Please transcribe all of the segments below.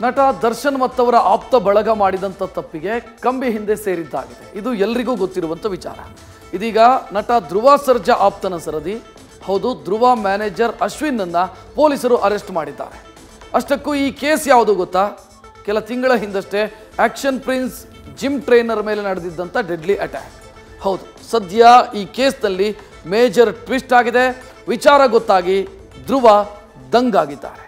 ನಟ ದರ್ಶನ್ ಮತ್ತವರ ಆಪ್ತ ಬಳಗ ಮಾಡಿದಂಥ ತಪ್ಪಿಗೆ ಕಂಬಿ ಹಿಂದೆ ಸೇರಿದ್ದಾಗಿದೆ. ಇದು ಎಲ್ರಿಗೂ ಗೊತ್ತಿರುವಂಥ ವಿಚಾರ. ಇದೀಗ ನಟ ಧ್ರುವ ಸರ್ಜಾ ಆಪ್ತನ ಸರದಿ. ಹೌದು, ಧ್ರುವ ಮ್ಯಾನೇಜರ್ ಅಶ್ವಿನ್ನನ್ನು ಪೊಲೀಸರು ಅರೆಸ್ಟ್ ಮಾಡಿದ್ದಾರೆ. ಅಷ್ಟಕ್ಕೂ ಈ ಕೇಸ್ ಯಾವುದು ಗೊತ್ತಾ? ಕೆಲ ತಿಂಗಳ ಹಿಂದಷ್ಟೇ ಆಕ್ಷನ್ ಪ್ರಿನ್ಸ್ ಜಿಮ್ ಟ್ರೈನರ್ ಮೇಲೆ ನಡೆದಿದ್ದಂಥ ಡೆಡ್ಲಿ ಅಟ್ಯಾಕ್. ಹೌದು, ಸದ್ಯ ಈ ಕೇಸ್ನಲ್ಲಿ ಮೇಜರ್ ಟ್ವಿಸ್ಟ್ ಆಗಿದೆ. ವಿಚಾರ ಗೊತ್ತಾಗಿ ಧ್ರುವ ದಂಗಾಗಿದ್ದಾರೆ.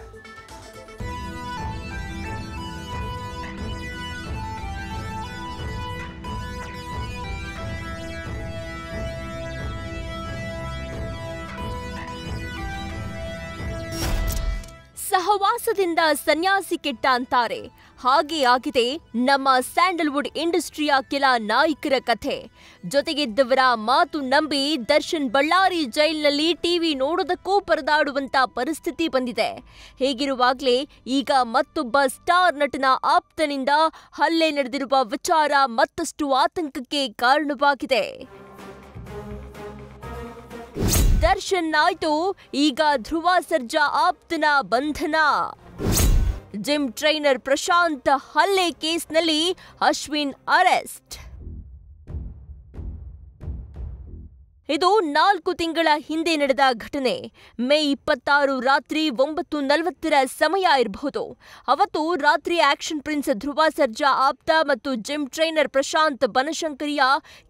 ಸಹವಾಸದಿಂದ ಸನ್ಯಾಸಿ ಕೆಟ್ಟ ಅಂತಾರೆ. ಹಾಗೆ ಆಗಿದೆ ನಮ್ಮ ಸ್ಯಾಂಡಲ್ವುಡ್ ಇಂಡಸ್ಟ್ರಿಯ ಕೆಲ ನಾಯಕರ ಕಥೆ. ಜೊತೆಗಿದ್ದವರ ಮಾತು ನಂಬಿ ದರ್ಶನ್ ಬಳ್ಳಾರಿ ಜೈಲಿನಲ್ಲಿ ಟಿವಿ ನೋಡೋದಕ್ಕೂ ಪರದಾಡುವಂತ ಪರಿಸ್ಥಿತಿ ಬಂದಿದೆ. ಹೀಗಿರುವಾಗಲೇ ಈಗ ಮತ್ತೊಬ್ಬ ಸ್ಟಾರ್ ನಟನ ಆಪ್ತನಿಂದ ಹಲ್ಲೆ ನಡೆದಿರುವ ವಿಚಾರ ಮತ್ತಷ್ಟು ಆತಂಕಕ್ಕೆ ಕಾರಣವಾಗಿದೆ. ದರ್ಶನ್ ಆಯ್ತು, ಈಗ ಧ್ರುವ ಸರ್ಜಾ ಆಪ್ತನ ಬಂಧನ. ಜಿಮ್ ಟ್ರೈನರ್ ಪ್ರಶಾಂತ್ ಹಲ್ಲೆ ಕೇಸ್ನಲ್ಲಿ ಅಶ್ವಿನ್ ಅರೆಸ್ಟ್. ಇದು 4 ತಿಂಗಳ ಹಿಂದೆ ನಡೆದ ಘಟನೆ. ಮೇ 26 ರಾತ್ರಿ 9:40 ಸಮಯ ಇರಬಹುದು. ಅವತ್ತು ರಾತ್ರಿ ಆಕ್ಷನ್ ಪ್ರಿನ್ಸ್ ಧ್ರುವ ಸರ್ಜಾ ಆಪ್ತ ಮತ್ತು ಜಿಮ್ ಟ್ರೈನರ್ ಪ್ರಶಾಂತ್ ಬನಶಂಕರಿಯ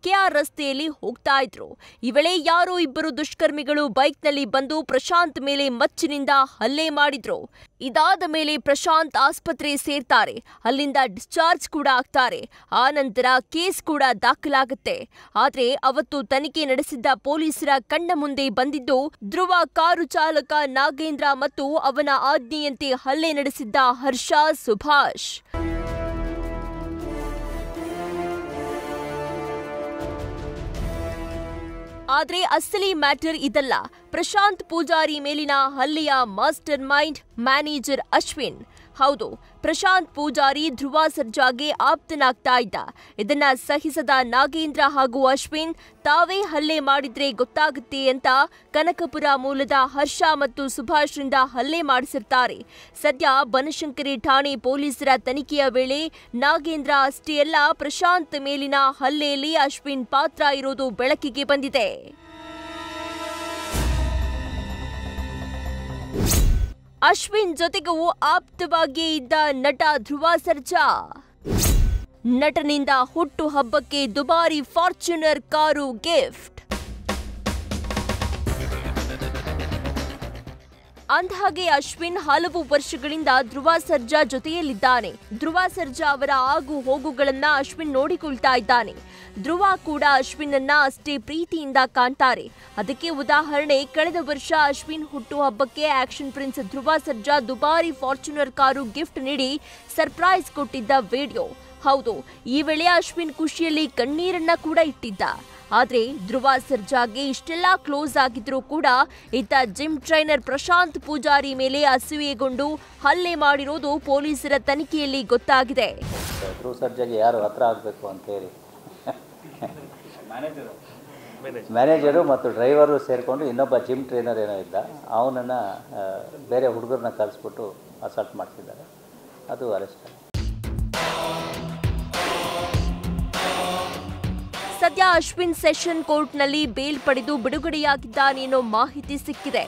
ಕೆಆರ್ ರಸ್ತೆಯಲ್ಲಿ ಹೋಗ್ತಾ ಇದ್ರು. ಈ ವೇಳೆ ಯಾರೋ ಇಬ್ಬರು ದುಷ್ಕರ್ಮಿಗಳು ಬೈಕ್ನಲ್ಲಿ ಬಂದು ಪ್ರಶಾಂತ್ ಮೇಲೆ ಮಚ್ಚಿನಿಂದ ಹಲ್ಲೆ ಮಾಡಿದ್ರು. ಇದಾದ ಮೇಲೆ ಪ್ರಶಾಂತ್ ಆಸ್ಪತ್ರೆ ಸೇರ್ತಾರೆ. ಅಲ್ಲಿಂದ ಡಿಸ್ಚಾರ್ಜ್ ಕೂಡ ಆಗ್ತಾರೆ. ಆ ನಂತರ ಕೇಸ್ ಕೂಡ ದಾಖಲಾಗುತ್ತೆ. ಆದ್ರೆ ಅವತ್ತು ತನಿಖೆ ನಡೆಸಿದ್ದ ಪೊಲೀಸರ ಕಣ್ಣ ಮುಂದೆ ಬಂದಿದ್ದು ಧ್ರುವ ಕಾರು ಚಾಲಕ ನಾಗೇಂದ್ರ ಮತ್ತು ಅವನ ಆಜ್ಞೆಯಂತೆ ಹಲ್ಲೆ ನಡೆಸಿದ್ದ ಹರ್ಷ ಸುಭಾಷ್. ಆದ್ರೆ ಅಸಲಿ ಮ್ಯಾಟರ್ ಇದಲ್ಲ. ಪ್ರಶಾಂತ್ ಪೂಜಾರಿ ಮೇಲಿನ ಹಲ್ಲೆಯ ಮಾಸ್ಟರ್ ಮೈಂಡ್ ಮ್ಯಾನೇಜರ್ ಅಶ್ವಿನ್. ಹೌದು, ಪ್ರಶಾಂತ್ ಪೂಜಾರಿ ಧ್ರುವ ಸರ್ಜಾಗೆ ಆಪ್ತನಾಗ್ತಾ ಇದ್ದ. ಇದನ್ನ ಸಹಿಸದ ನಾಗೇಂದ್ರ ಹಾಗೂ ಅಶ್ವಿನ್ ತಾವೇ ಹಲ್ಲೆ ಮಾಡಿದ್ರೆ ಗೊತ್ತಾಗುತ್ತೆ ಅಂತ ಕನಕಪುರ ಮೂಲದ ಹರ್ಷ ಮತ್ತು ಸುಭಾಷ್ರಿಂದ ಹಲ್ಲೆ ಮಾಡಿಸಿರ್ತಾರೆ. ಸದ್ಯ ಬನಶಂಕರಿ ಠಾಣೆ ಪೊಲೀಸರ ತನಿಖೆಯ ವೇಳೆ ನಾಗೇಂದ್ರ ಅಷ್ಟೇ ಅಲ್ಲ, ಪ್ರಶಾಂತ್ ಮೇಲಿನ ಹಲ್ಲೆಯಲ್ಲಿ ಅಶ್ವಿನ್ ಪಾತ್ರ ಇರೋದು ಬೆಳಕಿಗೆ ಬಂದಿದೆ. ಅಶ್ವಿನ್ ಜೊತೆಗೂ ಆಪ್ತವಾಗಿಯೇ ಇದ್ದ ನಟ ಧ್ರುವ ಸರ್ಜಾ. ನಟನಿಂದ ಹುಟ್ಟು ಹಬ್ಬಕ್ಕೆ ದುಬಾರಿ ಫಾರ್ಚುನರ್ ಕಾರು ಗಿಫ್ಟ್. ಅಂದಹಾಗೆ ಅಶ್ವಿನ್ ಹಲವು ವರ್ಷಗಳಿಂದ ಧ್ರುವ ಸರ್ಜಾ ಜೊತೆಯಲ್ಲಿದ್ದಾನೆ. ಧ್ರುವ ಸರ್ಜಾ ಅವರ ಆಗು ಹೋಗುಗಳನ್ನ ಅಶ್ವಿನ್ ನೋಡಿಕೊಳ್ತಾ ಇದ್ದಾನೆ. ಧ್ರುವ ಕೂಡ ಅಶ್ವಿನ್ನನ್ನ ಅಷ್ಟೇ ಪ್ರೀತಿಯಿಂದ ಕಾಣ್ತಾರೆ. ಅದಕ್ಕೆ ಉದಾಹರಣೆ, ಕಳೆದ ವರ್ಷ ಅಶ್ವಿನ್ ಹುಟ್ಟು ಹಬ್ಬಕ್ಕೆ ಆಕ್ಷನ್ ಪ್ರಿನ್ಸ್ ಧ್ರುವ ಸರ್ಜಾ ದುಬಾರಿ ಫಾರ್ಚುನರ್ ಕಾರು ಗಿಫ್ಟ್ ನೀಡಿ ಸರ್ಪ್ರೈಸ್ ಕೊಟ್ಟಿದ್ದ ವಿಡಿಯೋ. ಹೌದು, ಈ ವೇಳೆ ಅಶ್ವಿನ್ ಖುಷಿಯಲ್ಲಿ ಕಣ್ಣೀರನ್ನ ಕೂಡ ಇಟ್ಟಿದ್ದ. ಆದ್ರೆ ಧ್ರುವ ಸರ್ಜಾಗೆ ಇಷ್ಟೆಲ್ಲ ಕ್ಲೋಸ್ ಆಗಿದ್ರೂ ಕೂಡ ಈತ ಜಿಮ್ ಟ್ರೈನರ್ ಪ್ರಶಾಂತ್ ಪೂಜಾರಿ ಮೇಲೆ ಅಸೂಯೆಗೊಂಡು ಹಲ್ಲೆ ಮಾಡಿರೋದು ಪೊಲೀಸರ ತನಿಖೆಯಲ್ಲಿ ಗೊತ್ತಾಗಿದೆ. ಧ್ರುವ ಸರ್ಜಾಗೆ ಯಾರು ಹತ್ರ ಆಗಬೇಕು ಅಂತ ಹೇಳಿ ಮ್ಯಾನೇಜರು ಮತ್ತು ಡ್ರೈವರು ಸೇರಿಕೊಂಡು ಇನ್ನೊಬ್ಬ ಜಿಮ್ ಟ್ರೈನರ್ ಏನೋ ಇದ್ದ, ಅವನನ್ನು ಬೇರೆ ಹುಡುಗರನ್ನ ಕರೆಸ್ಬಿಟ್ಟು ಅಸಾಲ್ಟ್ ಮಾಡ್ತಿದ್ದಾರೆ. ಅದು ಅರೆಸ್ಟ್. ಸದ್ಯ ಅಶ್ವಿನ್ ಸೆಷನ್ ಕೋರ್ಟ್ನಲ್ಲಿ ಬೇಲ್ ಪಡೆದು ಬಿಡುಗಡೆಯಾಗಿದ್ದಾನೆ ಅನ್ನೋ ಮಾಹಿತಿ ಸಿಕ್ಕಿದೆ.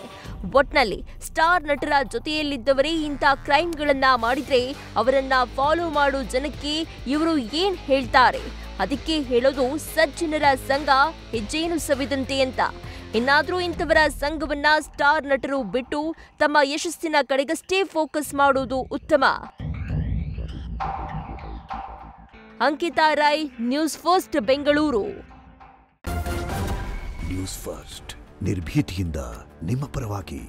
ಒಟ್ನಲ್ಲಿ ಸ್ಟಾರ್ ನಟರ ಜೊತೆಯಲ್ಲಿದ್ದವರೇ ಇಂಥ ಕ್ರೈಮ್ಗಳನ್ನ ಮಾಡಿದ್ರೆ ಅವರನ್ನ ಫಾಲೋ ಮಾಡೋ ಜನಕ್ಕೆ ಇವರು ಏನ್ ಹೇಳ್ತಾರೆ? ಅದಕ್ಕೆ ಹೇಳೋದು ಸಜ್ಜನರ ಸಂಘ ಹೆಜ್ಜೇನು ಸವಿದಂತೆ ಅಂತ. ಇನ್ನಾದ್ರೂ ಇಂಥವರ ಸಂಘವನ್ನ ಸ್ಟಾರ್ ನಟರು ಬಿಟ್ಟು ತಮ್ಮ ಯಶಸ್ಸಿನ ಕಡೆಗಷ್ಟೇ ಫೋಕಸ್ ಮಾಡೋದು ಉತ್ತಮ. Ankita Rai, news first Bengaluru. News first ನಿರ್ಭೀತಿಯಿಂದ ನಿಮ್ಮ ಪರವಾಗಿ.